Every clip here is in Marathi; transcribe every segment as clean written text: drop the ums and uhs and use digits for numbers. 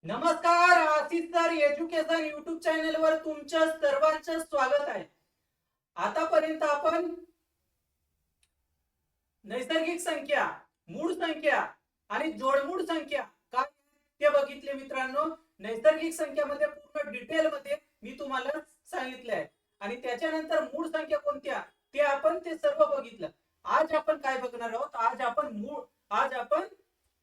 नमस्कार, Ashish sir education YouTube channel वर तुमच्या सर्वांचं स्वागत आहे. आतापर्यंत आपण नैसर्गिक संख्या, मूळ संख्या आणि जोडमूळ संख्या काय ते बघितले मित्रांनो. नैसर्गिक संख्यामध्ये पूर्ण डिटेल मध्ये मी तुम्हाला सांगितले आहे आणि त्याच्यानंतर मूळ संख्या कोणत्या ते आपण ते सर्व बघितलं. आज आपण काय बघणार आहोत? आज आपण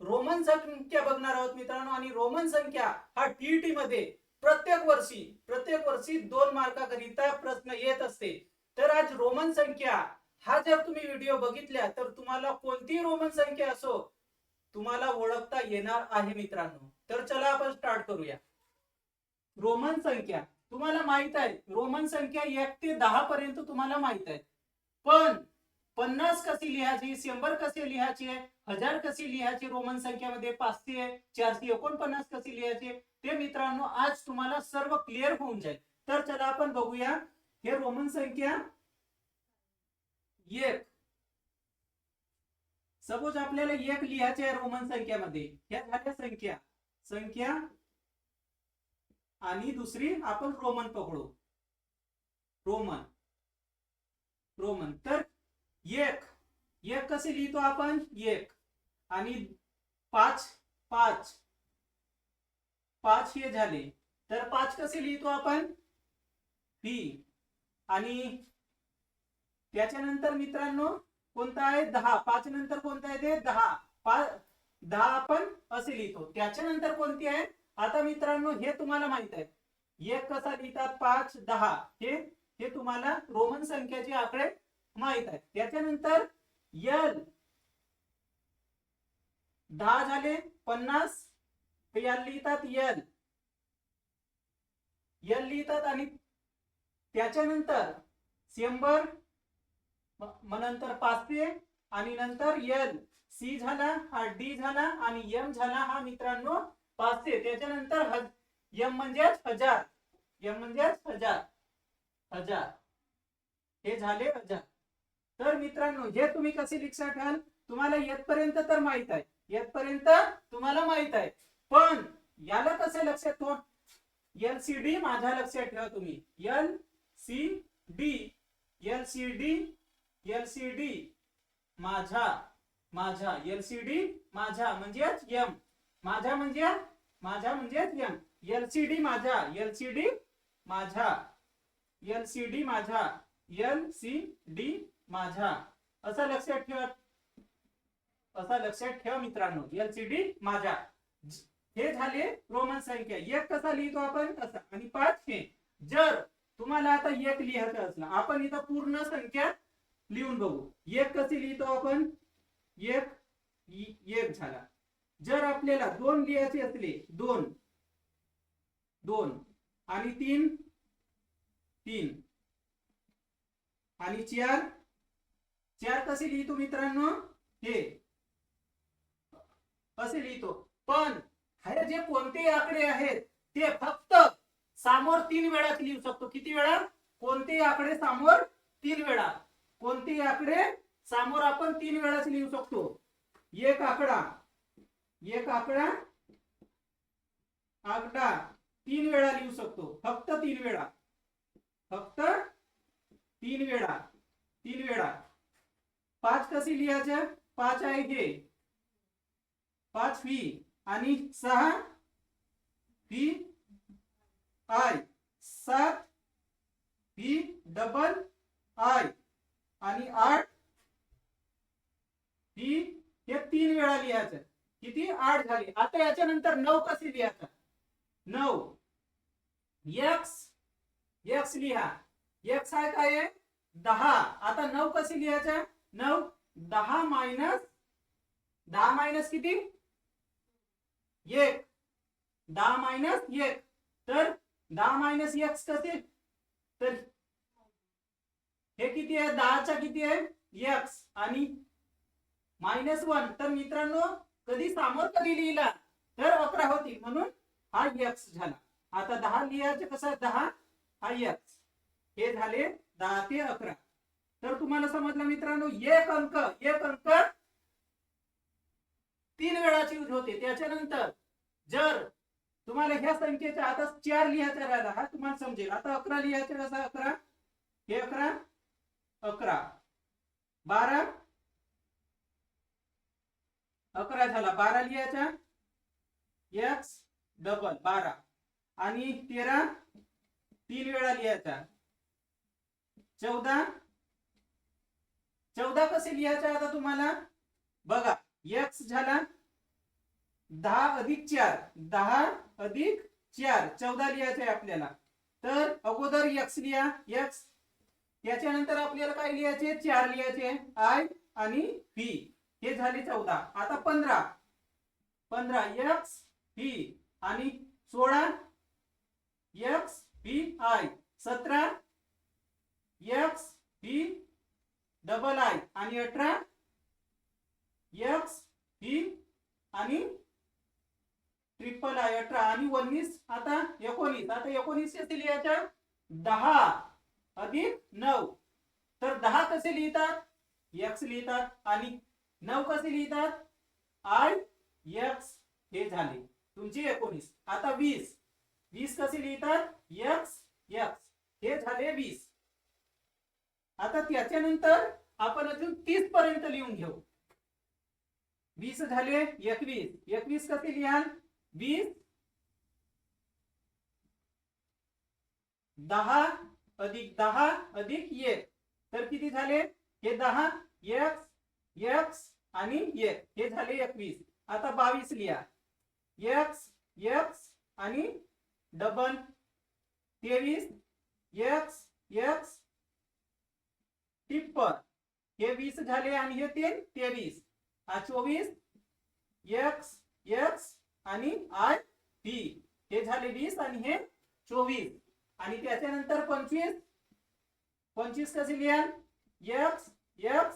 रोमन संख्या बघणार आहोत मित्रांनो. आणि रोमन संख्या हा टीईटी मध्ये प्रत्येक वर्षी 2 मार्काकरिता प्रश्न येत असते. तर आज रोमन संख्या हा जर तुम्ही व्हिडिओ बघितल्या तर तुम्हाला कोणतीही रोमन संख्या असो तुम्हाला ओळखता येणार आहे मित्रांनो. तर चला आपण स्टार्ट करूया. रोमन संख्या तुम्हाला माहित आहे, रोमन संख्या 1 ते 10 पर्यंत तुम्हाला माहित आहे. पण 50 कशी लिहायची, 100 कशी लिहायची, 1000 कशी लिहायची, रोमन संख्यामध्ये 500 449 कशी लिहायची ते मित्रांनो आज तुम्हाला सर्व क्लिअर होऊन जाईल. तर चला आपण बघूया. हे रोमन संख्या 1, सपोज आपल्याला 1 लिहायचे आहे रोमन संख्यामध्ये. ह्या झाल्या संख्या आणि दुसरी आपण रोमन पकडू. रोमन तर 1 कसे लिहितो आपण? 1 आणि 5 हे झाले. तर 5 कसे लिहितो आपण? व्ही. आणि त्याच्यानंतर मित्रांनो कोणता आहे? 10. 5 नंतर कोणता आहे ते? 10. 10 आपण असे लिहितो. त्याच्यानंतर कोणती आहे? आता मित्रांनो हे तुम्हाला माहित आहे. 1 कसा लिहितात? 5 10 हे तुम्हाला रोमन संख्याचे आकडे माहित आहे. त्याच्यानंतर यल 10 झाले 50 याला लिहितात यल लिहितात. आणि त्याच्यानंतर 100 मग नंतर 500 आणि नंतर यल सी झाला, हा डी झाला आणि एम झाला हा मित्रांनो 500. त्याच्यानंतर एम म्हणजेच 1000. हे झाले 1000. तर मित्रांनो हे तुम्ही कसे लक्षात ठेवाल? तुम्हाला येतपर्यंत तर माहित आहे, येतपर्यंत तुम्हाला माहित आहे. पण याला कसे लक्षात ठेवा? एलसीडी माझ्या लक्षात ठेवा तुम्ही. एलसीडी माझा एलसीडी माझा म्हणजेच एम. माझा म्हणजे एम. एलसीडी माझा असं लक्षात ठेवा मित्रांनो. एलसीडी माझा. हे झाले रोमन संख्या. 1 कसा लिहितो आपण? असा. आणि 5 हे. जर तुम्हाला आता 1 लिहायचं असलं, आपण इथं पूर्ण संख्या लिहून बघू. 1 कशी लिहितो आपण? 1 झाला. जर आपल्याला 2 लिहायचे असले, 2 आणि 3 आणि 4 कसे लिहितो मित्रांनो? हे असे लिहितो. पण हे जे कोणते आकडे आहेत ते फक्त समोर 3 वेळा लिहू शकतो. किती वेळा? कोणते आकडे समोर 3 वेळा. कोणते आकडे समोर आपण 3 वेळाच लिहू शकतो. एक आकडा 3 वेळा लिहू शकतो. फक्त 3 वेळा. 5 कशी लिहायचं? 5 आहे हे. 5 व्ही आणि 6 V I. 7 V double I आणि 8 व्ही. हे 3 वेळा लिहायचं. किती? 8 झाले. आता याच्यानंतर 9 कशी लिहायचं? 9 एक्स लिहा. एक्स आहे काय? 10. आता 9 कशी लिहायचं? 9 10 मायनस किती? 1. 10 मायनस 1. तर 10 मायनस एक्स कसे? तर हे किती आहे? 10चा किती आहे? एक्स आणि -1. तर मित्रांनो कधी समोर कधी लिहिला तर 11 होती, म्हणून हा एक्स झाला. आता 10 लिहायचं कसं? 10 हा एक्स. हे झाले 10 ते 11. तर तुम्हाला समजलं मित्रांनो. एक अंक 3 वेळाची यूज होते. त्याच्यानंतर जर तुम्हाला ह्या संख्येच्या आता 4 लिहायचा राहिला, हा तुम्हाला समजेल. आता 11 लिहायचं कसं? 11 हे 11 11 12 11 झाला. 12 लिहायचा x डबल 12 आणि 13 3 वेळा लिहायचा 14 14 कसे लिहायचे आता तुम्हाला बघा. x झाला 10 अधिक 4 10 अधिक 4 14 लिहायचे आहे आपल्याला. तर अगोदर x लिहा x, त्याच्यानंतर आपल्याला काय लिहायचे 4 लिहायचे i आणि v, हे झाले 14. आता 15 x v आणि 16 x v i, 17 x v double i आणि 18 x v आणि ट्रिपल i 18 आणि 19. आता 19. आता 19 कसे लिहायचं 10 अधिक 9. तर 10 कसे लिहितात x लिहितात आणि 9 कसे लिहितात i x, हे झाले तुमचे 19. आता 20 कसे लिहितात x x, हे झाले 20. आता त्याच्यानंतर आपण अजून 30 पर्यंत लिहून घेऊ. 20 झाले 21 कसे लिहाल 20 10 अधिक 10 अधिक 1, तर किती झाले हे 10 x x आणि 1, हे झाले 21. आता 22 लिहा x x आणि डबल 23 x x टिप्पल, हे 20 झाले आणि हे 23. 24 x x आणि i v, हे झाले 20 आणि हे 24. आणि त्याच्यानंतर 25 कसे लिहाल x x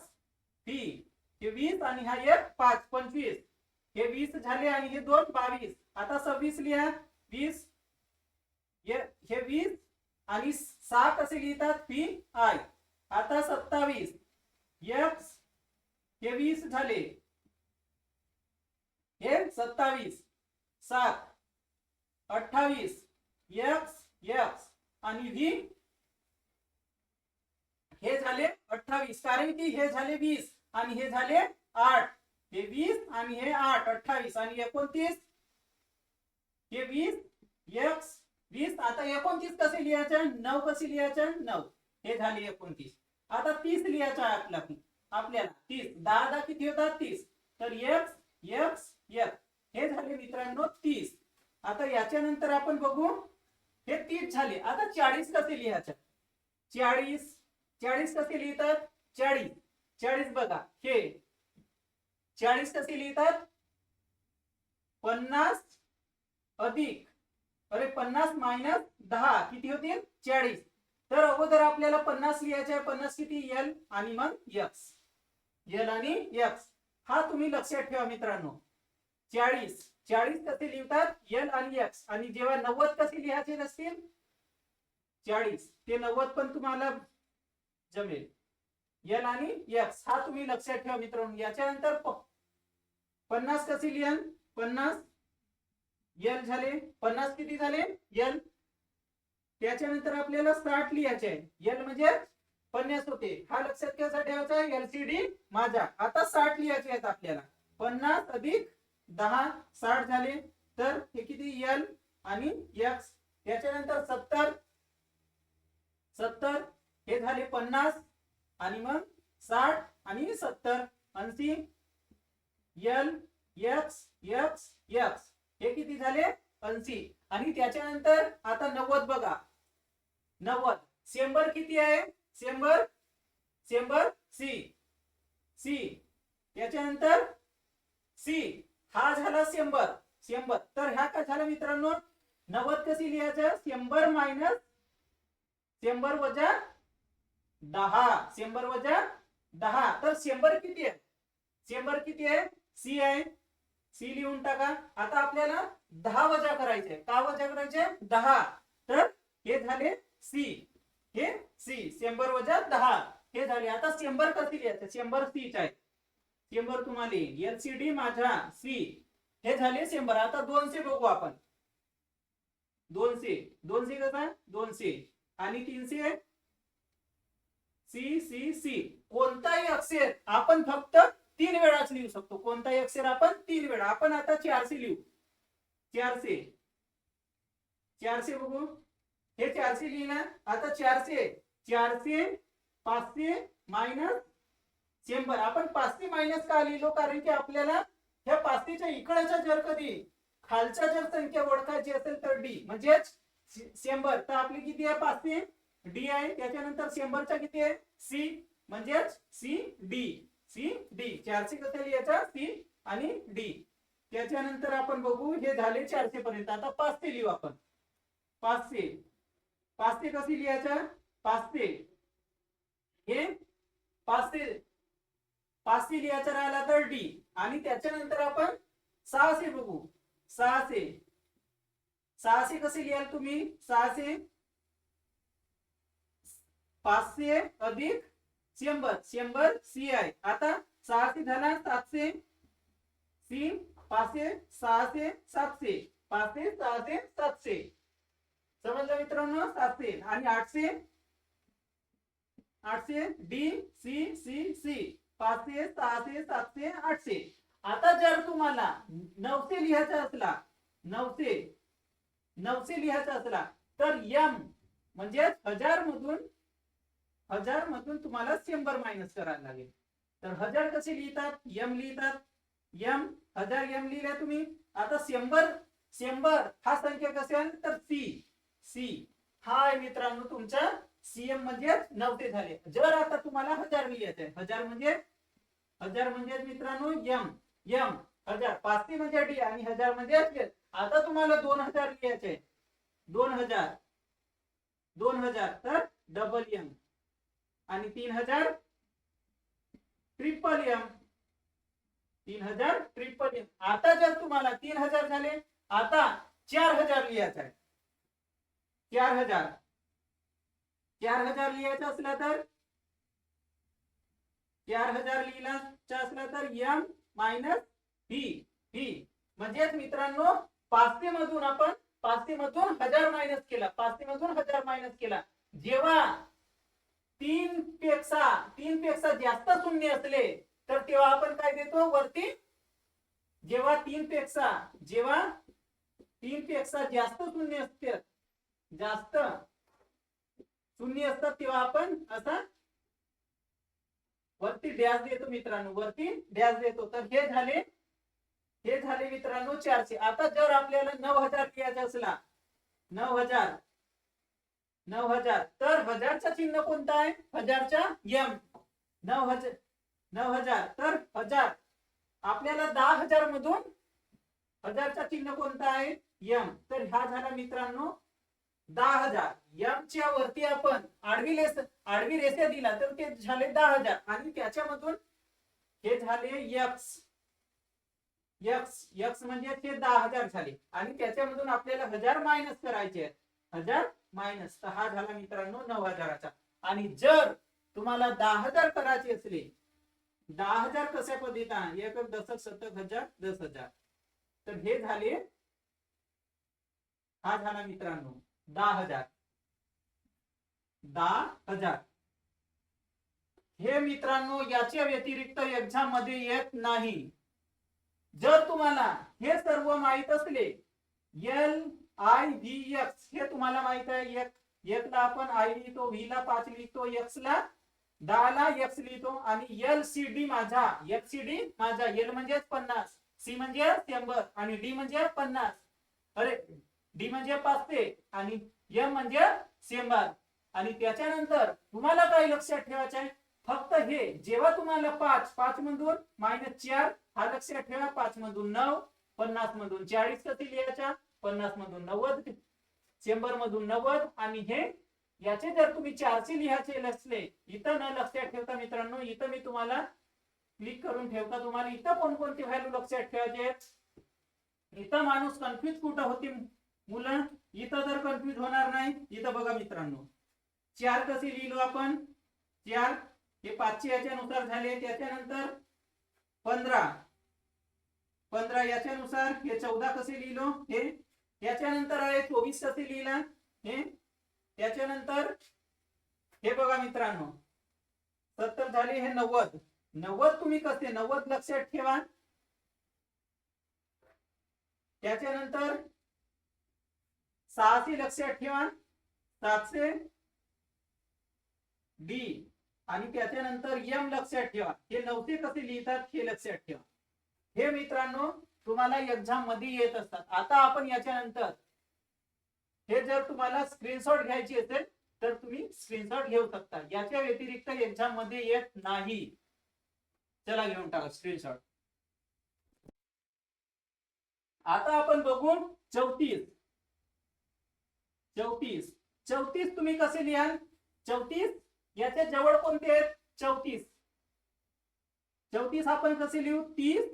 v, हे 20 आणि हा 1 5 25, हे 20 झाले आणि हे 2 22. आता 26 लिहा 20, हे 20 आणि 6 कसे लिहितात v i. आता 27 x, हे 20 झाले हे 27 7 28 x x आणि v, हे झाले 28. कारण की हे झाले 20 आणि हे झाले 8, हे 20 आणि हे 8 28 आणि 29, हे 20 x 20. आता 29 कसे लिहायचं 9 कसे लिहायचं 9, हे झाले 29. आता 30 लिहायचं आहे आपल्याला 30. 10 10 किती होतात 30, तर x x x, हे झाले मित्रांनो 30. आता याच्यानंतर आपण बघू हे 30 झाले. आता 40 कसे लिहायचं 40 कसे लिहितात 40 बघा, हे 40 कसे लिहितात 50 अधिक 50 मायनस 10 किती होतील 40. तर अगोदर आपल्याला 50 लिहायचे आहे. 50 किती l आणि मग x, l आणि x, हा तुम्ही लक्षात ठेवा मित्रांनो. 40 कसे लिहितात l आणि x. आणि जेव्हा 90 कसे लिहायचे असतील 40 ते 90 पण तुम्हाला जमेल l आणि x, हा तुम्ही लक्षात ठेवा मित्रांनो. याच्यानंतर 50 कसे लिहाल 50 l झाले 50 किती झाले l. त्याच्यानंतर आपल्याला 60 लिहायचे आहे. l म्हणजे 50 होते, हा लक्षात कसा ठेवायचा LCD माझा. आता 60 लिहायचे आहेत आपल्याला. 50 अधिक 10 60 झाले, तर हे किती l आणि x. त्याच्यानंतर 70 हे झाले 50 आणि मग 60 आणि 70 80 l x x x, हे किती झाले 80. आणि त्याच्यानंतर आता 90 बघा 90 100 किती आहे 100 c. त्याच्यानंतर c हा झाला 100. तर ह्या काय झाला मित्रांनो 90 कशी लिहायचं 100 मायनस 100 वजा 10, 100 वजा 10. तर 100 किती आहे c आहे, c लिहून टाका. आता आपल्याला 10 वजा करायचे. का वजा करायचे 10, तर हे झाले c, हे c 100 वजा 10, हे झाले. आता 100 कशी लिहायचं 100 c आहे, 100 तुम्हाला LCD माझा c, हे झाले 100. आता 200 बघू आपण. 200 200 कसा 200 आणि 300 सी सी सी. कोणताही अक्षर आपण फक्त 3 वेळाच लिहू शकतो. कोणताही अक्षर आपण 3 वेळा. आपण आता 400 लिहू. 400 400 बघू. हे 400 लिहिलं. आता 400 400 500 मायनस 100. आपण 500 मायनस का लिहिलो? कारण की आपल्याला ह्या 500च्या इकडच्या जर कधी खालच्या जर संख्या ओळखायची असेल तर डी म्हणजेच 100. तर आपली किती आहे? 500 डी आहे. त्याच्यानंतर 100च्या किती आहे? सी म्हणजेच सी डी. सी डी 400 कसं लिहायचं? सी आणि डी. त्याच्यानंतर आपण बघू. हे झाले 400 पर्यंत. आता 500 लिहू आपण. 500 500 कशी लिहायचं? 500 हे 500 लिहायचं राहिला तर डी. आणि त्याच्यानंतर आपण 600 बघू. 600 कसे लिहाल तुम्ही? 600 500 अधिक 100 सी आहे. आता 600 झाला 700 सी 500 600 700 500 600 700. समजलं मित्रांनो? 700 आणि 800 डी सी सी सी 500 600 700 800. आता जर तुम्हाला 900 लिहायचा असला 900 लिहायचा असला तर एम म्हणजे 1000 मधून तुम्हाला 100 मायनस करायला लागेल. तर 1000 कसे लिहितात? एम लिहितात. एम 1000 एम लिहिल्या तुम्ही. आता 100 हा संख्या कसा आहे? तर सी हा आहे मित्रांनो तुमचा सीएम म्हणजे 900 झाले. जर आता तुम्हाला 1000 लिहायचे 1000 म्हणजे मित्रांनो एम 1000 500 म्हणजे डी आणि 1000 म्हणजे एच. आता तुम्हाला 2000 लिहायचे 2000 तर डबल एम आणि 3000 ट्रिपल एम. 3000 triple M. आता जर तुम्हाला 3000 झाले. आता 4000 लिहायचं आहे. 4000 लिहायचं असला तर 4000 लिहायचं असला तर एम मायनस ही म्हणजेच मित्रांनो 500 मधून 1000 मायनस केला. 500 मधून 1000 मायनस केला. जेव्हा 3 पेक्षा जास्त शून्य असले तर तेव्हा आपण काय देतो वरती? जेव्हा 3 पेक्षा जास्त शून्य असतात तेव्हा आपण असा वरती डॅश देतो मित्रांनो. वरती डॅश देतो. तर हे झाले मित्रांनो 400. आता जर आपल्याला 9000 लिहायचा असला 9000 तर 1000चा चिन्ह कोणता आहे? 1000चा एम. 9000 तर 1000. आपल्याला 10000 मधून 1000चा चिन्ह कोणता आहे? एम. तर हा झाला मित्रांनो 10000. एम च्या वरती आपण आडवी रेषा दिला तर ते झाले 10000 आणि त्याच्यामधून हे झाले एक्स म्हणजे ते 10000 झाले आणि त्याच्यामधून आपल्याला 1000 मायनस करायचे. 1000 मायनस. तर हा झाला मित्रांनो 9000चा. आणि जर तुम्हाला 10000 करायचे असले 10000 कशा पद्धतीने? एक दशक शतक हजार 10000. तर हे झाले. हा झाला मित्रांनो 10000. हे मित्रांनो याच्या व्यतिरिक्त एक्झाम मध्ये येत नाही. जर तुम्हाला हे सर्व माहित असले एल आय व्ही एक्स हे तुम्हाला माहित आहे. एक ला आपण आय लिहितो, व्ही ला 5 लिहितो, एक्स ला 10 ला एक्स लिहितो आणि एल सी डी माझा. एल म्हणजे 50 सी म्हणजे 100 आणि डी म्हणजे 50. अरे डी म्हणजे 500 आणि एम म्हणजे 100. आणि त्याच्यानंतर तुम्हाला काय लक्षात ठेवायचं आहे? फक्त हे जेव्हा तुम्हाला 5 मधून -4 हा लक्षात ठेवा. 5 मधून 9 50 मधून 40 कधी लिहायचा? 50 मधून 90 100 मधून 90 आणि हे याचे जर तुम्ही 400 लिहायचे असले इथं न लक्षात ठेवता मित्रांनो इथं मी तुम्हाला क्लिक करून ठेवता. तुम्हाला इथं कोणकोणती व्हॅल्यू लक्षात ठेवायचे? इथं माणूस कन्फ्युज कुठं होती मुलं? इथं जर कन्फ्युज होणार नाही. इथं बघा मित्रांनो 4 कसे लिहिलो आपण? 4 हे 5 याच्यानुसार झाले. त्याच्यानंतर 15 याच्यानुसार हे 14 कसे लिहिलो? हे त्याच्यानंतर आहे 24 कसे लिहिला हे, त्याच्यानंतर हे बघा मित्रांनो 70 झाले, हे 90, 90 तुम्ही कसे 90 लक्षात ठेवा. त्याच्यानंतर 600 लक्षात ठेवा, 700 डी, आणि त्याच्यानंतर एम लक्षात ठेवा. हे 900 कसे लिहितात हे लक्षात ठेवा. हे मित्रांनो तुम्हाला एक्झाम मध्ये येत असतात. आता आपण याच्यानंतर हे जर तुम्हाला स्क्रीनशॉट घ्यायची असेल तर तुम्ही स्क्रीनशॉट घेऊ शकता. याच्या व्यतिरिक्त एक्झाम मध्ये येत नाही. चला घेऊन टाका स्क्रीनशॉट. आता आपण बघू 34. 34 34 तुम्ही कसे लिहाल? 34 याच्या जवळ कोणते आहेत? 34. 34 आपण कसे लिहू? 30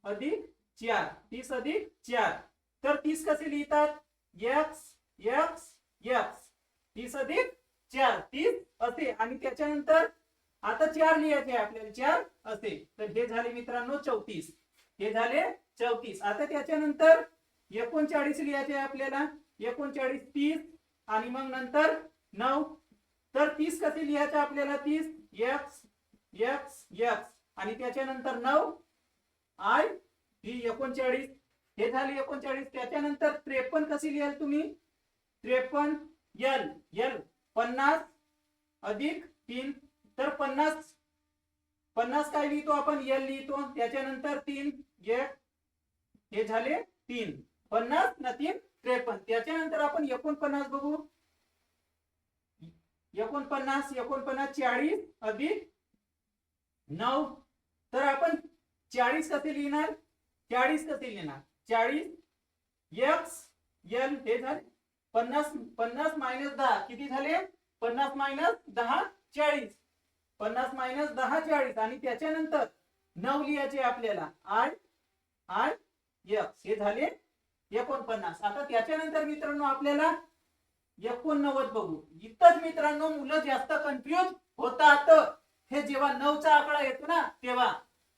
अधिक 4, 30 अधिक 4. तर 30 कसे लिहितात? x x x, 30 अधिक 4, 30 असे, आणि त्याच्यानंतर आता 4 लिहायचे आपल्याला, 4 असे. तर हे झाले मित्रांनो 34. हे झाले 34. आता त्याच्यानंतर 39 लिहायचे आपल्याला. 39 30 आणि मग नंतर 9. तर 30 कसे लिहायचे आपल्याला? 30 x x x आणि त्याच्यानंतर 9 i ही 39. हे झाले 39. त्याच्यानंतर 53 कशी लिहाल तुम्ही? 53 l l 50 अधिक 3. तर 50 काय लिहितो आपण? l लिहितो. त्याच्यानंतर 3 1, हे झाले 3. 50 न 3 53. त्याच्यानंतर आपण 49 बघू. 49 40 अधिक 9. तर आपण 40 कसे लिहिणार? 40 कसे लिहिणार? 40 x l, हे झाले 50. 50 मायनस 10 किती झाले? 50 मायनस 10 40. 50 मायनस 10 40 आणि त्याच्यानंतर 9 लिहायचे आपल्याला. i i x, हे झाले 49. आता त्याच्यानंतर मित्रांनो आपल्याला 89 बघू. इथंच मित्रांनो मुलं जास्त कन्फ्युज होतात. हे जेव्हा 9चा आकडा येतो ना तेव्हा.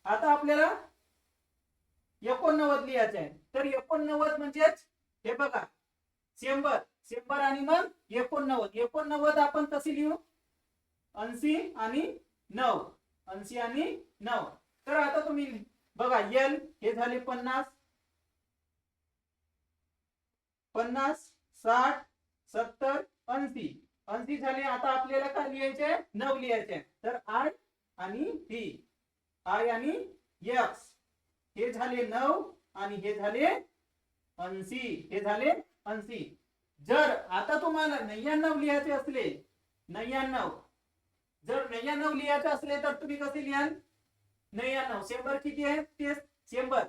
आता आपल्याला 89 लिहायचे आहे. तर 89 म्हणजेच हे बघा 100 100 आणि मग 89. 89 आपण कशी लिहू? 80 आणि 9, 80 आणि 9. तर आता तुम्ही बघा l, हे झाले 50 50 60 70 80. 80 झाले. आता आपल्याला काय लिहायचे? 9 लिहायचे. तर i आणि v, i आणि x, हे झाले 9 आणि हे झाले 80. हे झाले 80. जर आता तुम्हाला 99 लिहायचे असले, 99 जर 99 लिहायचे असले तर तुम्ही कसे लिहाल? 99 100 किती आहे? ते 100.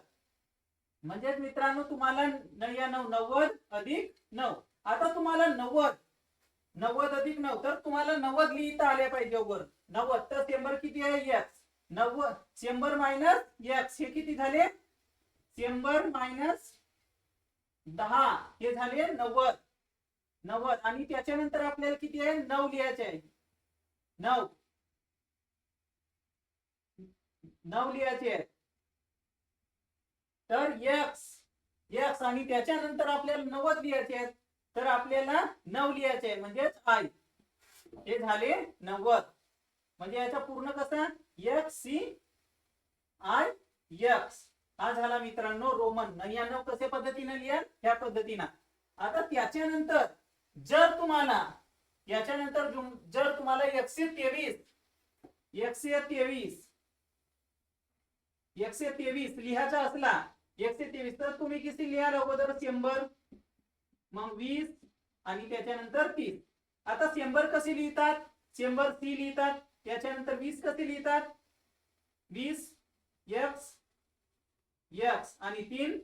म्हणजे मित्रांनो तुम्हाला 99 90 अधिक 9. आता तुम्हाला 90 अधिक 9, तर तुम्हाला 90 लिहिता आल्या पाहिजे वर 90. तर 100 किती आहे? x. 90 100 मायनस x, हे किती झाले? 100 मायनस 10, हे झाले 90. 90 आणि त्याच्यानंतर आपल्याला किती आहे? 9 लिहायचे आहे. 9 लिहायचे आहे. तर x आणि त्याच्यानंतर आपल्याला 90 लिहायचे आहेत. तर आपल्याला 9 लिहायचे आहे म्हणजेच i. हे झाले 90. म्हणजे याचा पूर्ण कसा? x c i x. हा झाला मित्रांनो रोमन. 99 कशा पद्धतीने लिहा? ह्या पद्धतीने. आता त्याच्यानंतर जर तुम्हाला जर तुम्हाला 123 लिहायचा असला 123, तर तुम्ही किती लिहाल? अगोदर 100 मग 20 आणि त्याच्यानंतर 30. आता 100 कसे लिहितात? 100 c लिहितात. त्याच्यानंतर 20 कसे लिहितात? 20 x x आणि 3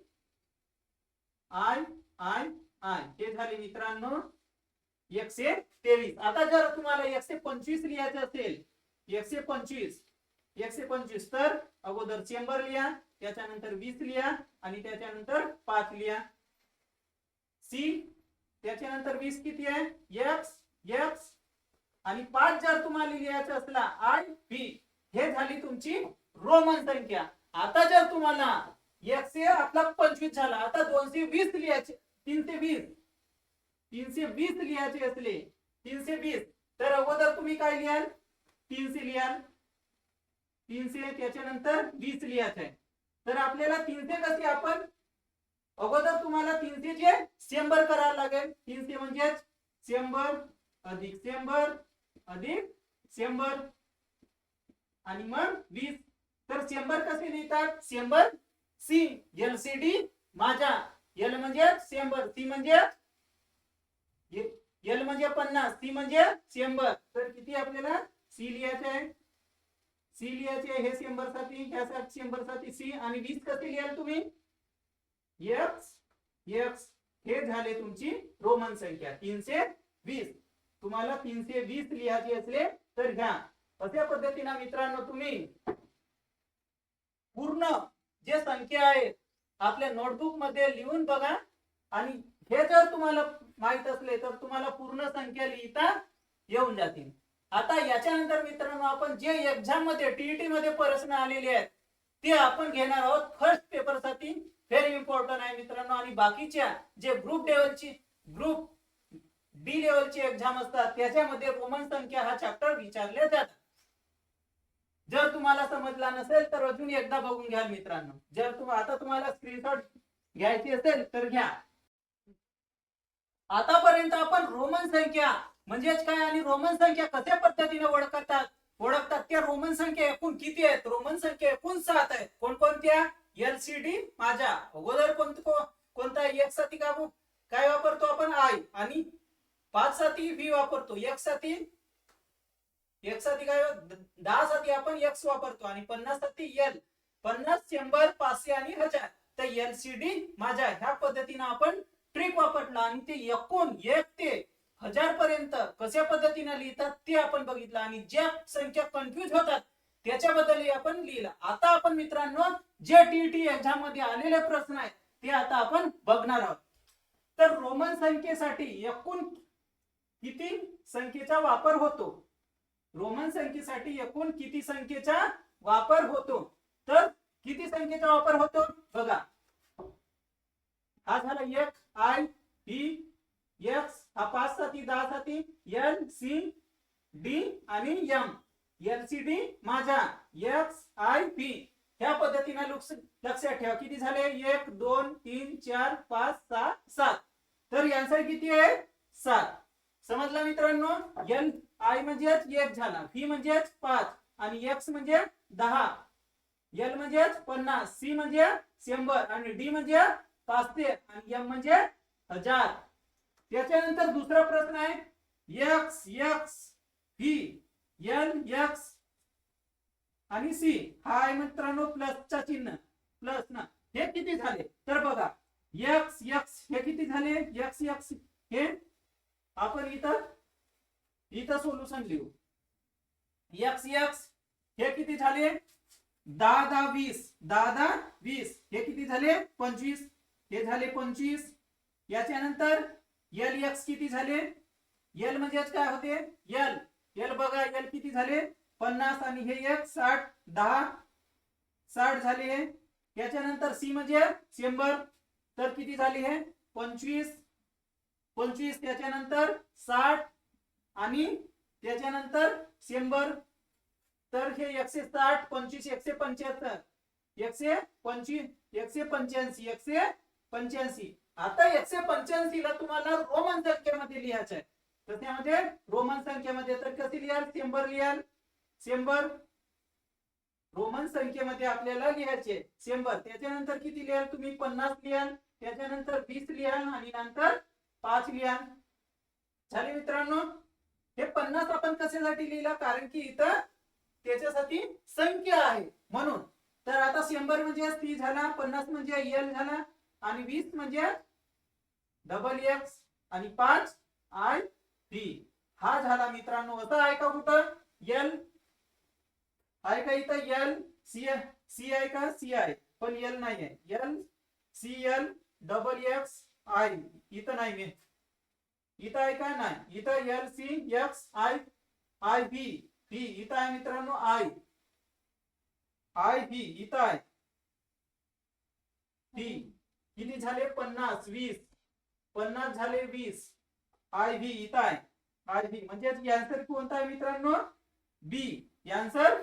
i i i. हे झाले मित्रांनो 123. आता जर तुम्हाला 125 लिहायचे असेल, 125 तर अगोदर 100 लिहा, त्याच्यानंतर 20 लिहा आणि त्याच्यानंतर 5 लिहा. c त्याच्यानंतर 20 किती आहे? x x आणि 5 जर तुम्हाला लिहायचं असला i v. हे झाली तुमची रोमन संख्या. आता जर तुम्हाला 125 झाला, आता 220 लिहायचे 320 320 लिहायचे असले 320 तर अगोदर तुम्ही काय लिहाल 300 लिहाल 300 त्याच्यानंतर 20 लिहायचं आहे तर आपल्याला 300 कसे आपण अगोदर तुम्हाला 300 चे 100 करायला लागेल 300 म्हणजे 100 अधिक 100 अधिक 100 आणि मग 20 तर 100 कसे लिहितात 100 सी एलसीडी माझा एल म्हणजे 100 सी म्हणजे एल म्हणजे 50 सी म्हणजे 100 तर किती आपल्याला सी लिहायचे आहे सी लिहायचे हे 100 साठी ह्यासाठी 100 साठी सी आणि 20 कसे लिहाल तुम्ही एक्स एक्स हे झाले तुमची रोमन संख्या 320 तुम्हाला 320 लिहायची असले तर घ्या अशा पद्धतीने मित्रांनो तुम्ही पूर्ण जे संख्या आहेत आपल्या नोटबुक मध्ये लिहून बघा आणि हे जर तुम्हाला माहित असले तर तुम्हाला पूर्ण संख्या लिहिता येऊन जातील आता याच्यानंतर मित्रांनो आपण जे एक्झाम मध्ये टीईटी मध्ये प्रश्न आलेले आहेत ते आपण घेणार आहोत फर्स्ट पेपर साठी व्हेरी इम्पॉर्टंट आहे मित्रांनो आणि बाकीच्या जे ग्रुप डी लेवलची एक्झाम असतात त्याच्यामध्ये रोमन संख्या हा चॅप्टर विचारले जातात जर तुम्हाला समजला नसेल तर अजून एकदा बघून घ्या मित्रांनो जर आता तुम्हाला स्क्रीनशॉट घ्यायची असेल तर घ्या आतापर्यंत आपण रोमन संख्या म्हणजेच काय आणि रोमन संख्या कशा पद्धतीने ओळखतात त्या रोमन संख्या एकूण किती आहेत रोमन संख्या एकूण 7 आहेत कोणकोणत्या एलसीडी माझ्या अगोदर कोणता एक साठी काय वापरतो आपण आय आणि 5 साठी व्ही वापरतो एक साठी काय 10 साठी आपण एक्स वापरतो आणि 50 साठी एल 50 100 500 आणि 1000 तर एलसीडी माझ्या ह्या पद्धतीने आपण ट्रिक वापरला आणि ते एकूण 1 ते 1000 पर्यंत कशा पद्धतीने लिहितात ते आपण बघितलं आणि ज्या संख्या कन्फ्युज होतात त्याच्याबद्दल आपण लिहिलं आता आपण मित्रांनो जे टीईटी एक्झाम मध्ये आलेले प्रश्न आहेत ते आता आपण बघणार आहोत तर रोमन संख्येसाठी एकूण किती संख्येचा वापर होतो रोमन संख्येसाठी एकूण किती संख्येचा वापर होतो तर किती संख्येचा वापर होतो बघा हा झाला एक आय व्ही एक्स हा 5 साठी 10 साठी एल सी डी आणि एम एलसीडी माझा एक्स आय व्ही ह्या पद्धतीने लक्षात ठेवा किती झाले 1 2 3 4 5 6 7 तर आन्सर किती आहे 7 समजला मित्रांनो एल आय म्हणजे 1 झाला व्ही म्हणजे 5 आणि एक्स म्हणजे 10 एल म्हणजे 50 सी म्हणजे 100 आणि डी म्हणजे 500 आणि एम म्हणजे 1000 त्याच्यानंतर दुसरा प्रश्न आहे x x V L x आणि सी हा आहे मित्रांनो प्लसचा चिन्ह प्लस ना हे किती झाले तर बघा एक्स एक्स हे किती झाले एक्स एक्स हे आपण इथं सोल्युशन लिहू एक्स एक्स हे किती झाले 10 10 20 10 10 20 हे किती झाले 25 हे झाले 25 याच्यानंतर एल एक्स किती झाले एल म्हणजे काय होते एल एल बघा एल किती झाले 50 आणि हे एक 60 10 60 झाले याच्यानंतर सी म्हणजे 100 तर किती झाले हे 25 25 त्याच्यानंतर 60 आणि त्याच्यानंतर 100 तर हे 160 25 175 185 आता 185 ला तुम्हाला रोमन संख्येमध्ये लिहायचं आहे तर त्यामध्ये रोमन संख्येमध्ये तर कशी लिहाल 100 लिहाल 100 रोमन संख्येमध्ये आपल्याला लिहायचे 100 त्याच्यानंतर किती लिहाल तुम्ही 50 लिहाल त्याच्यानंतर 20 लिहाल आणि नंतर 5 लिहाल झाले मित्रांनो हे 50 आपण कशासाठी लिहिला कारण की इथं त्याच्यासाठी संख्या आहे म्हणून तर आता 100 म्हणजे सी झाला 50 म्हणजे एल झाला आणि 20 म्हणजे डबल एक्स आणि 5 आय व्ही हा झाला मित्रांनो असा आहे का कुठं एल आहे का इथं एल सी आहे का सी आहे पण एल नाही आहे L C L double X I इथं नाही मी इथं आहे का नाही इथं L C X I I V V इथं आहे मित्रांनो आय व्ही इथं आहे व्ही किती झाले 50 20 50 झाले 20, आय व्ही इथं आहे, आय व्ही म्हणजे आन्सर कोणता आहे मित्रांनो? बी. आन्सर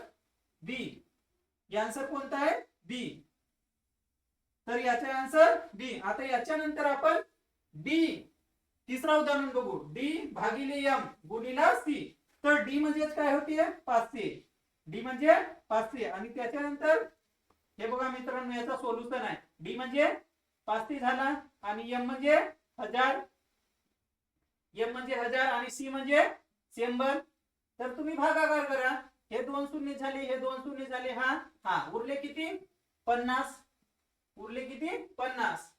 बी. आन्सर कोणता आहे? बी. तर याचा आन्सर बी. आता याच्यानंतर आपण डी तिसरा उदाहरण बघू. डी भागिले एम गुणिला सी. तर डी म्हणजे काय होते? 500. डी म्हणजे 500 आणि त्याच्यानंतर हे बघा मित्रांनो याचा सोल्युशन आहे. डी म्हणजे 500 झाला आणि एम म्हणजे 1000, एम म्हणजे 1000 आणि सी म्हणजे 100. तर तुम्ही भागाकार करा. हे 2 शून्य झाले, हे 2 शून्य झाले. हा उरले किती? 50. उरले किती? 50.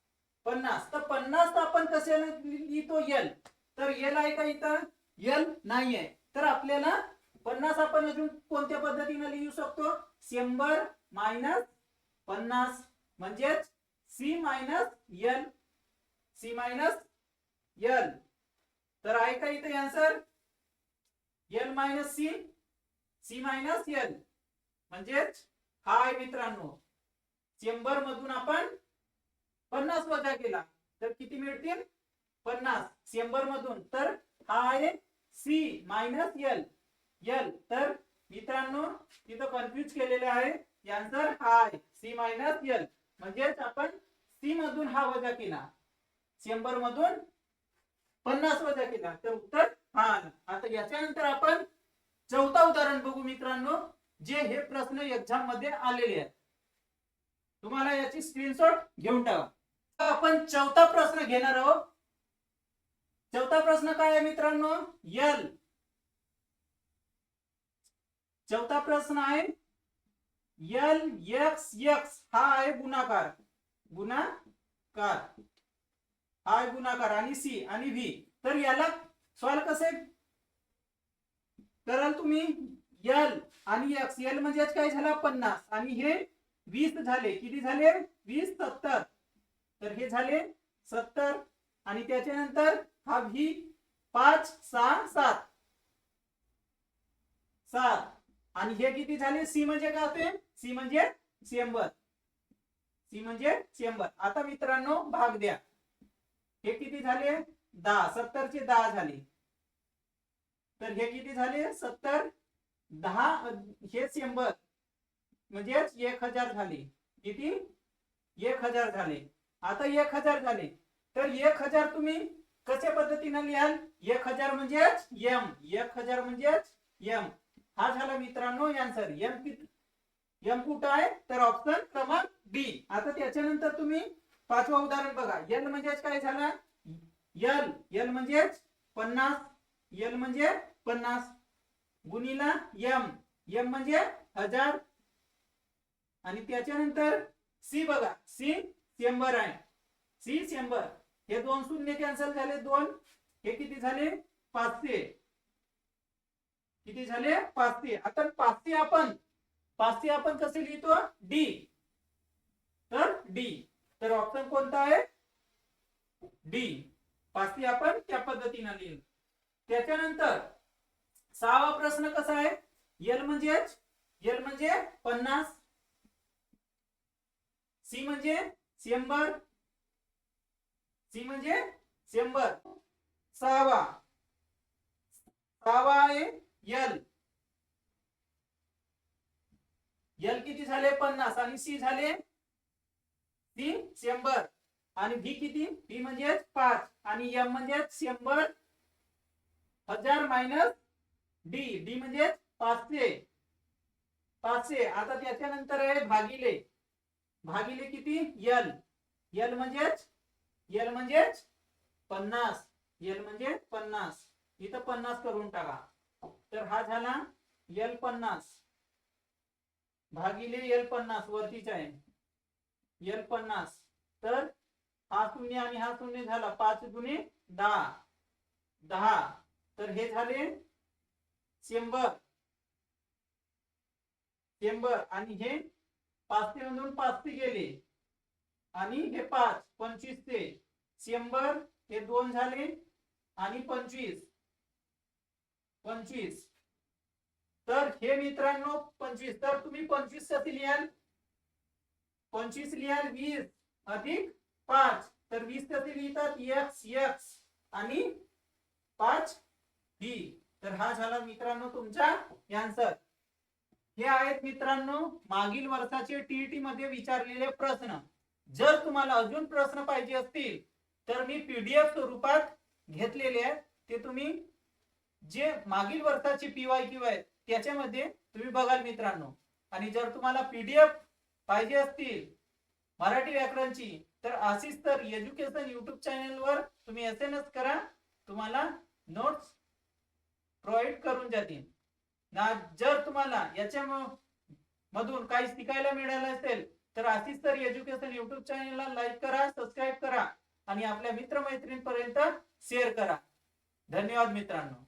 50. तर 50 आपण कशाला लिहितो? एल. तर एल आहे का इथं? एल नाहीये. तर आपल्याला 50 आपण अजून कोणत्या पद्धतीने लिहू शकतो? 100 मायनस 50 म्हणजेच C minus L. C minus L. तर आहे का इथे answer? L minus C, C minus L म्हणजेच हा आहे मित्रांनो. 100 मधून आपण 50 वजा केला तर किती मिळतील? 50 100 मधून. तर हा आहे सी मायनस एल. एल. तर मित्रांनो तिथं कन्फ्युज केलेले आहे. आन्सर हा आहे सी मायनस एल. म्हणजेच आपण सी मधून हा वजा केला, 100 मधून 50 वजा केला, तर उत्तर हा आलं. आता याच्यानंतर आपण चौथा उदाहरण बघू मित्रांनो, जे हे प्रश्न एक्झाम मध्ये आलेले आहेत. तुम्हाला याची स्क्रीनशॉट घेऊन टाका. आपण चौथा प्रश्न घेणार आहोत. चौथा प्रश्न काय आहे मित्रांनो? एल. चौथा प्रश्न आहे एल एक्स एक्स हा आहे गुणाकार. गुणाकार हा आहे गुणाकार आणि सी आणि व्ही. तर याला सॉल्व कसे कराल तुम्ही? एल आणि एक्स. एल म्हणजे काय झाला? 50 आणि हे 20 झाले. किती झाले? 20 70. तर हे झाले 70 आणि त्याच्यानंतर हा व्ही 5 6 7 7 आणि हे किती झाले? सी म्हणजे काय होते? सी म्हणजे 100. सी म्हणजे 100. आता मित्रांनो भाग द्या. हे किती झाले? 10. 70 चे 10 झाले. तर हे किती झाले? 70 10 हे 100 म्हणजे 1000 झाले. किती? 1000 झाले. आता 1000 झाले. तर 1000 तुम्ही कशा पद्धतीने लिहाल? 1000 म्हणजे एम. 1000 म्हणजे एम. हा झाला मित्रांनो आन्सर. एम कुठं आहे? तर ऑप्शन क्रमांक डी. आता त्याच्यानंतर तुम्ही पाचवा उदाहरण बघा. एल म्हणजे काय झाला? एल. एल म्हणजे 50. एल म्हणजे 50 गुणिला एम. एम म्हणजे 1000 आणि त्याच्यानंतर सी बघा. सी 100 आहे. सी 100. हे 2 शून्य कॅन्सल झाले. 2 हे किती झाले? 500. किती झाले? 500. आता 500 आपण कसे लिहितो? डी. तर डी. तर ऑप्शन कोणता आहे? डी. 500 आपण त्या पद्धतीने लिहिलं. त्याच्यानंतर सहावा प्रश्न कसा आहे? एल म्हणजे 50. सी म्हणजे 100. सी म्हणजे 100. सहावा आहे एल. एल किती झाले? 50 आणि सी झाले 100 आणि व्ही किती? व्ही म्हणजे 5 आणि एम म्हणजे 100 1000 मायनस डी. डी म्हणजे 500. 500. आता त्याच्यानंतर आहे भागिले. भागिले किती? एल. एल म्हणजे 50. एल म्हणजे 50. इथं 50 करून टाका. तर हा झाला एल 50 भागिले एल 50 वरतीच आहे एल 50. तर हा शून्य आणि हा शून्य झाला. 5 गुणे 10 10. तर हे झाले 100 आणि हे 500 मधून 500 गेले आणि हे 5 25 ते 100 हे 2 झाले आणि 25. तर हे मित्रांनो 25. तर तुम्ही 25 कसे लिहाल? 25 लिहाल 20 अधिक 5. तर 20 कसे लिहितात? एक्स एक्स आणि 5 डी. तर हा झाला मित्रांनो तुमचा आन्सर. हे आहेत मित्रांनो मागील वर्षाचे टीईटी मध्ये विचारलेले प्रश्न. जर तुम्हाला अजून प्रश्न पाहिजे असतील तर मी पीडीएफ स्वरूपात घेतलेले आहेत. ते तुम्ही जे मागील वर्षाचे पीवायक्यू आहेत त्याच्यामध्ये तुम्ही बघाल मित्रांनो. आणि जर तुम्हाला पीडीएफ पाहिजे असतील मराठी व्याकरणची तर आशिष सर एज्युकेशन युट्यूब चॅनलवर तुम्ही एसएमएस करा, तुम्हाला नोट्स प्रोव्हाइड करून जातील ना. जर तुम्हाला याच्या मधून काही शिकायला मिळालं असेल तर आशिष सर एज्युकेशन युट्यूब चॅनलला लाईक करा, सबस्क्राईब करा आणि आपल्या मित्रमैत्रिणींपर्यंत शेअर करा. धन्यवाद मित्रांनो.